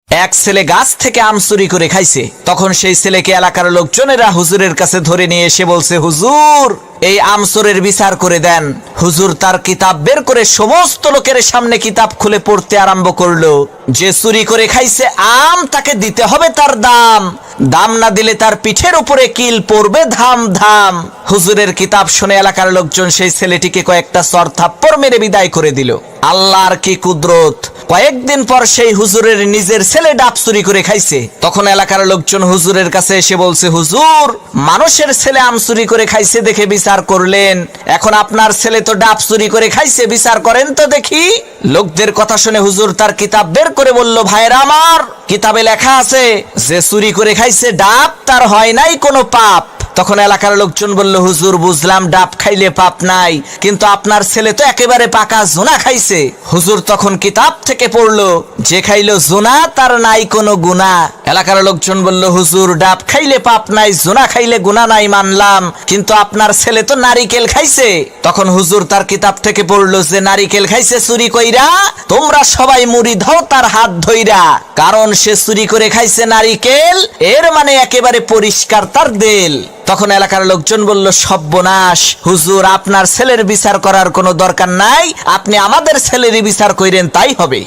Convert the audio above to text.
এক ছেলে গাছ থেকে আম চুরি করে খাইছে। তখন সেই ছেলেকে এলাকার লোকজনেরা হুজুরের কাছে ধরে নিয়ে এসে বলছে, হুজুর এই আম চোরের বিচার করে দেন। হুজুর তার কিতাব বের করে সমস্ত লোকের সামনে কিতাব খুলে পড়তে আরম্ভ করলো। যে চুরি করে খাইছে আম তাকে দিতে হবে তার দাম, দাম না দিলে তার পিঠের উপরে কিল পড়বে ধাম ধাম। হুজুরের কিতাব শুনে এলাকার লোকজন সেই ছেলেটিকে কয়েকটা চর থাপ্পড় মেরে বিদায় করে দিল। আল্লাহর কি কুদরত! কয়েকদিন পর সেই হুজুরের নিজের ছেলে ডাব চুরি করে খাইছে। তখন এলাকার লোকজন হুজুরের কাছে এসে বলছে, হুজুর মানুষের ছেলে আম চুরি করে খাইছে দেখে বিচার করলেন, এখন আপনার ছেলে তো ডাব চুরি করে খাইছে, বিচার করেন তো দেখি। লোকদের কথা শুনে হুজুর তার কিতাব বের করে বলল, ভাইরা আমার, কিতাবে লেখা আছে যে চুরি করে খাইছে ডাব তার হয় নাই কোনো পাপ। তখন এলাকার লোকজন বলল, হুজুর বুঝলাম ডাব খাইলে পাপ নাই, কিন্তু আপনার ছেলে তো একেবারে পাকা জোনা খাইছে। হুজুর তখন কিতাব থেকে পড়লো, যে খাইলো জোনা তার নাই কোনো গুনাহ। এলাকার লোকজন বলল, হুজুর ডাব খাইলে পাপ নাই, জোনা খাইলে গুনাহ নাই মানলাম, কিন্তু আপনার ছেলে তো নারিকেল খাইছে। তখন হুজুর তার কিতাব থেকে পড়লো, যে নারিকেল খাইছে চুরি কইরা, তোমরা সবাই মুড়ি দাও তার হাত ধইরা, কারণ সে চুরি করে খাইছে নারিকেল, এর মানে একেবারে পরিষ্কার তার দেল। তখন এলাকার লোকজন বলল, সর্বনাশ, হুজুর আপনার ছেলের বিচার করার কোনো দরকার নাই, আপনি আমাদের ছেলেরই বিচার কইরেন তাই হবে।